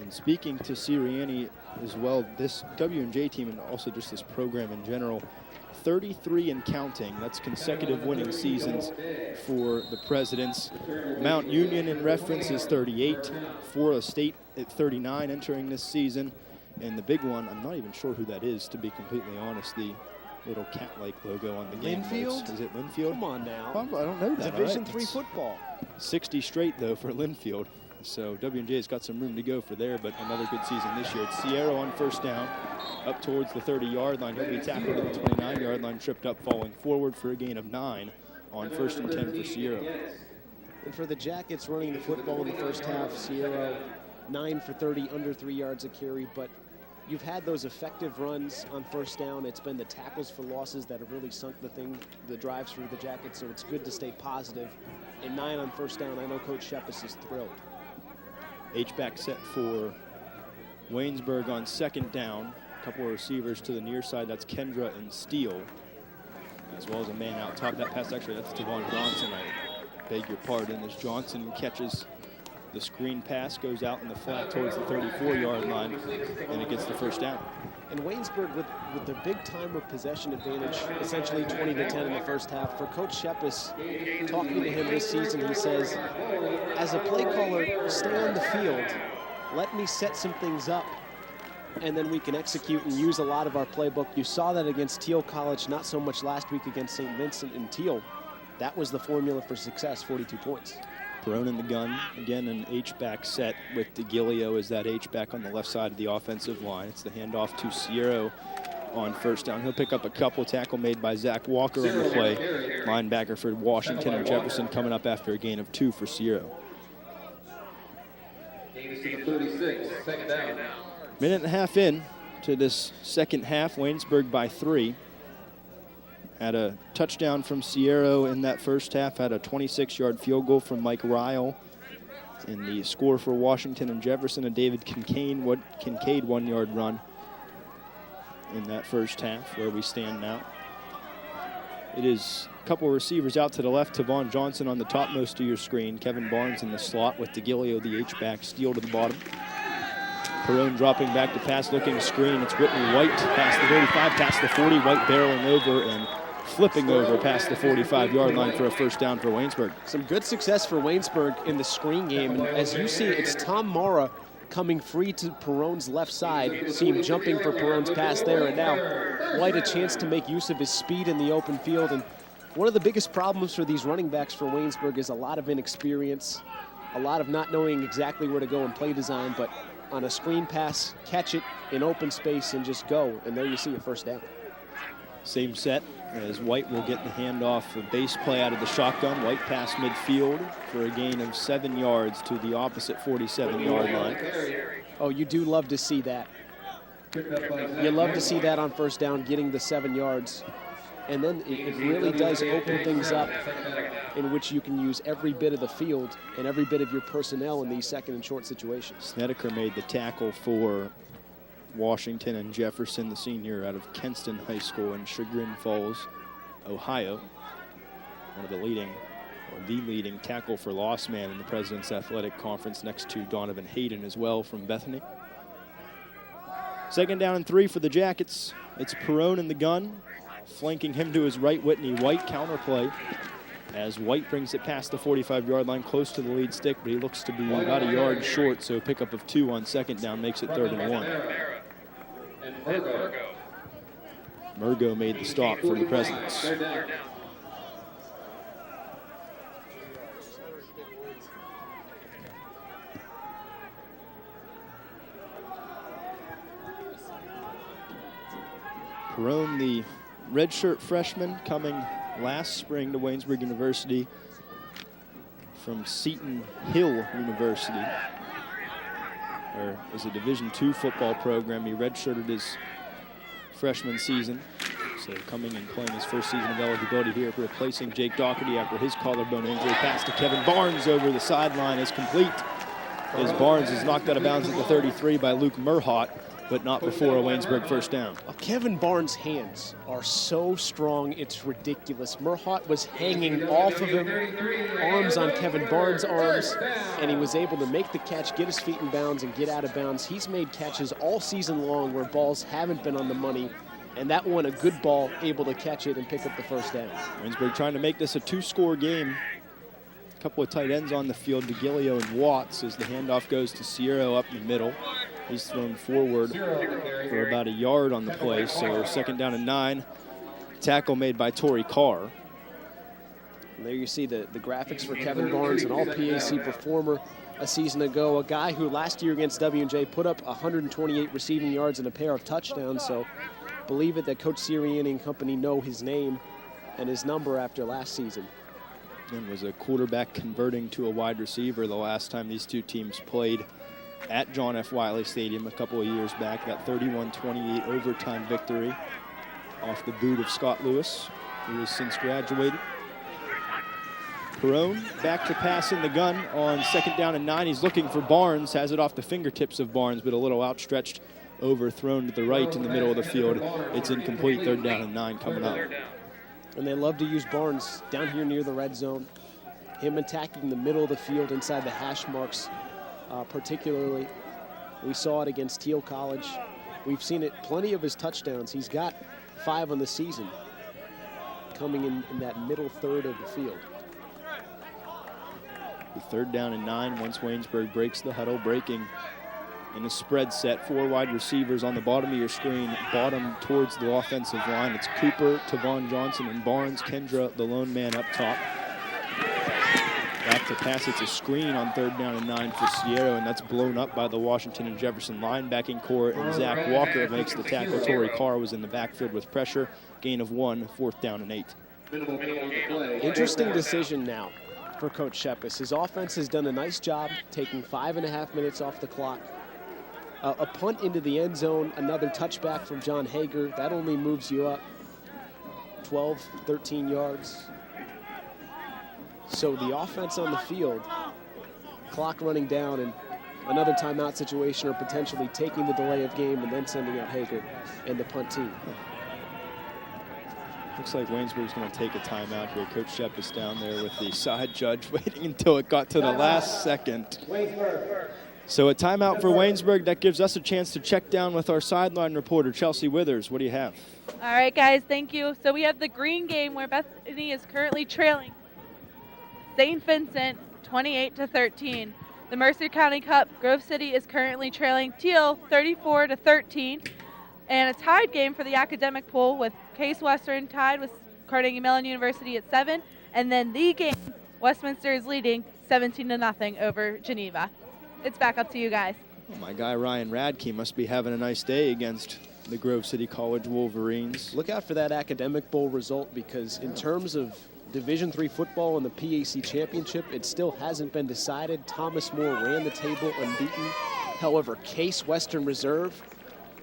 And speaking to Sirianni as well, this W&J team and also just this program in general, 33 and counting. That's consecutive winning seasons for the Presidents. Mount Union in reference is 38. Florida State at 39 entering this season. And the big one, I'm not even sure who that is, to be completely honest, the little cat-like logo on the game. Linfield? Is it Linfield? Come on now. I don't know that. Division III football. 60 straight, though, for Linfield. So W&J's got some room to go for there, but another good season this year. It's Sierra on first down, up towards the 30-yard line. He'll be tackled at the 29-yard line, tripped up, falling forward for a gain of 9 on 1st and 10 for Sierra. And for the Jackets running the football in the first half, Sierra 9 for 30, under 3 yards a carry, but you've had those effective runs on first down. It's been the tackles for losses that have really sunk the drives for the Jackets, so it's good to stay positive. And 9 on first down, I know Coach Shepis is thrilled. H-back set for Waynesburg on 2nd down. A couple of receivers to the near side. That's Kendra and Steele, as well as a man out top. That pass, actually, that's Devon Johnson. I beg your pardon, as Johnson catches the screen pass, goes out in the flat towards the 34-yard line, and it gets the first down. And Waynesburg with the big time of possession advantage, essentially 20-10 in the first half. For Coach Shepis, talking to him this season, he says, as a play caller, stay on the field, let me set some things up, and then we can execute and use a lot of our playbook. You saw that against Teal College, not so much last week against St. Vincent and Teal. That was the formula for success, 42 points. Perone in the gun, again an H-back set with DeGilio as that H-back on the left side of the offensive line. It's the handoff to Sierra on first down. He'll pick up a couple. Tackle made by Zach Walker on the play. Linebacker for Washington and Jefferson coming up after a gain of 2 for Sierra. Minute and a half in to this second half. Waynesburg by 3. Had a touchdown from Sierra in that first half, had a 26-yard field goal from Mike Ryle. And the score for Washington and Jefferson, a David Kincaid 1-yard run in that first half, where we stand now. It is a couple of receivers out to the left. Tavon Johnson on the topmost of your screen. Kevin Barnes in the slot with DeGilio, the H-back, Steele to the bottom. Perone dropping back to pass, looking screen. It's Whitney White past the 35, past the 40. White barreling over and flipping over past the 45-yard line for a first down for Waynesburg. Some good success for Waynesburg in the screen game. And as you see, it's Tom Mara coming free to Perone's left side. See him jumping for Perone's pass there. And now White a chance to make use of his speed in the open field. And one of the biggest problems for these running backs for Waynesburg is a lot of inexperience, a lot of not knowing exactly where to go in play design. But on a screen pass, catch it in open space and just go. And there you see a first down. Same set as White will get the handoff, a base play out of the shotgun. White pass midfield for a gain of 7 yards to the opposite 47-yard line. Oh, you do love to see that. You love to see that on first down, getting the 7 yards. And then it really does open things up in which you can use every bit of the field and every bit of your personnel in these second and short situations. Snedeker made the tackle for Washington and Jefferson, the senior out of Kenston High School in Chagrin Falls, Ohio. One of the leading tackle for loss man in the President's Athletic Conference, next to Donovan Hayden as well from Bethany. Second down and 3 for the Jackets. It's Perone in the gun. Flanking him to his right, Whitney White, counterplay as White brings it past the 45-yard line, close to the lead stick, but he looks to be about a yard short, so a pickup of 2 on second down makes it 3rd and 1. Murgo made the stop for the Presidents. Perone, the redshirt freshman, coming last spring to Waynesburg University from Seton Hill University, or is a Division II football program. He redshirted his freshman season, so coming and playing his first season of eligibility here, replacing Jake Doherty after his collarbone injury. Pass to Kevin Barnes over the sideline is complete, as Barnes is knocked out of bounds at the 33 by Luke Murhott. but not before a Waynesburg first down. Kevin Barnes' hands are so strong, it's ridiculous. Merhot was hanging off of him, arms on Kevin Barnes' arms, and he was able to make the catch, get his feet in bounds, and get out of bounds. He's made catches all season long where balls haven't been on the money, and that one, a good ball, able to catch it and pick up the first down. Waynesburg trying to make this a 2-score game. A couple of tight ends on the field, DeGilio and Watts, as the handoff goes to Sierra up in the middle. He's thrown forward for about a yard on the play, so 2nd down and 9. Tackle made by Torrey Carr. And there you see the graphics for Kevin Barnes, an all-PAC performer a season ago, a guy who last year against W&J put up 128 receiving yards and a pair of touchdowns, so believe it that Coach Sirianni and company know his name and his number after last season. And was a quarterback converting to a wide receiver the last time these two teams played at John F. Wiley Stadium a couple of years back. That 31-28 overtime victory off the boot of Scott Lewis, who has since graduated. Perone back to pass in the gun on 2nd down and 9. He's looking for Barnes, has it off the fingertips of Barnes, but a little outstretched, overthrown to the right in the middle of the field. It's incomplete. 3rd down and 9 coming up. And they love to use Barnes down here near the red zone. Him attacking the middle of the field inside the hash marks, particularly. We saw it against Teal College. We've seen it plenty of his touchdowns. He's got 5 on the season coming in that middle third of the field. The 3rd down and 9 once Waynesburg breaks the huddle, breaking in a spread set. 4 wide receivers on the bottom of your screen, bottom towards the offensive line. It's Cooper, Tavon Johnson, and Barnes. Kendra, the lone man up top. Back to pass, it's a screen on 3rd down and 9 for Sierra, and that's blown up by the Washington and Jefferson linebacking core, and Zach Walker makes the tackle. Torrey Carr was in the backfield with pressure. Gain of 1, 4th down and 8. Interesting decision now for Coach Shepis. His offense has done a nice job taking 5.5 minutes off the clock. A punt into the end zone, another touchback from John Hager. That only moves you up 12, 13 yards. So the offense on the field, clock running down, and another timeout situation, or potentially taking the delay of game and then sending out Hager and the punt team. Looks like Waynesburg's going to take a timeout here. Coach Shepis down there with the side judge waiting until it got to the last second. So a timeout for Waynesburg. That gives us a chance to check down with our sideline reporter, Chelsea Withers. What do you have? All right, guys, thank you. So we have the green game where Bethany is currently trailing St. Vincent 28-13. The Mercer County Cup, Grove City is currently trailing Teal 34-13. And a tied game for the academic pool with Case Western tied with Carnegie Mellon University at 7. And then the game, Westminster is leading 17-0 over Geneva. It's back up to you guys. Well, my guy Ryan Radke must be having a nice day against the Grove City College Wolverines. Look out for that academic bowl result, because in terms of Division III football and the PAC championship, it still hasn't been decided. Thomas More ran the table unbeaten. However, Case Western Reserve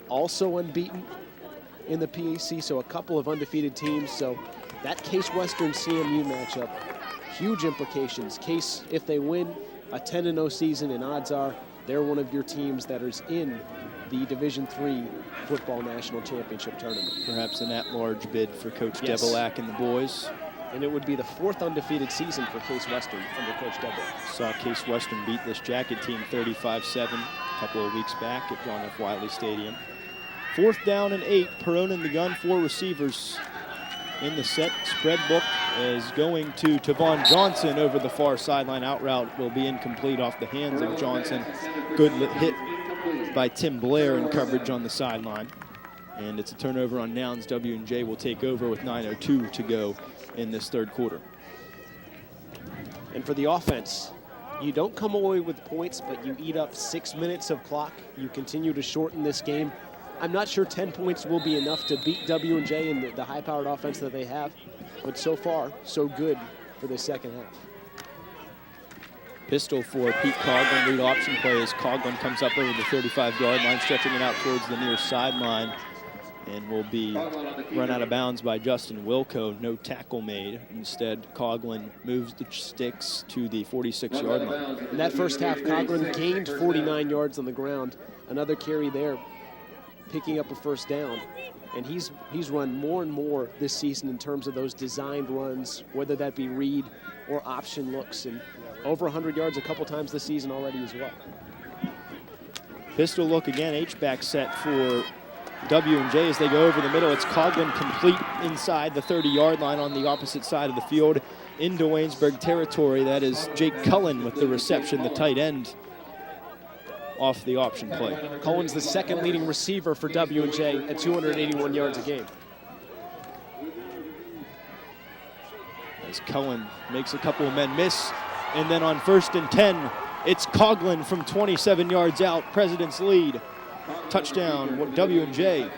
also unbeaten in the PAC, so a couple of undefeated teams. So that Case Western CMU matchup, huge implications. Case, if they win, a 10-0 season, and odds are they're one of your teams that is in the Division III Football National Championship Tournament. Perhaps an at-large bid for Coach Yes. Debelak and the boys. And it would be the 4th undefeated season for Case Western under Coach Debelak. Saw Case Western beat this Jacket team 35-7 a couple of weeks back at John F. Wiley Stadium. 4th down and 8. Perone in the gun, 4 receivers in the set. Spread book is going to Tavon Johnson over the far sideline. Out route will be incomplete off the hands of Johnson. Good hit by Tim Blair in coverage on the sideline. And it's a turnover on downs. W&J will take over with 9:02 to go in this 3rd quarter. And for the offense, you don't come away with points, but you eat up 6 minutes of clock. You continue to shorten this game. I'm not sure 10 points will be enough to beat W&J and the high-powered offense that they have, but so far, so good for the second half. Pistol for Pete Coughlin. Lead option play as Coughlin comes up over the 35-yard line, stretching it out towards the near sideline, and will be run out of bounds by Justin Wilco. No tackle made. Instead, Coughlin moves the sticks to the 46-yard line. In that first half, Coughlin gained 49 yards on the ground. Another carry there picking up a first down. And he's run more and more this season in terms of those designed runs, whether that be read or option looks, and over 100 yards a couple times this season already as well. Pistol look again, H-back set for W&J as they go over the middle. It's Coughlin complete inside the 30-yard line on the opposite side of the field into Waynesburg territory. That is Jake Cullen with the reception, the tight end, off the option play. Cullen's the second leading receiver for W&J at 281 yards a game. As Cullen makes a couple of men miss, and then on 1st and 10, it's Coughlin from 27 yards out, President's lead. Touchdown, W&J.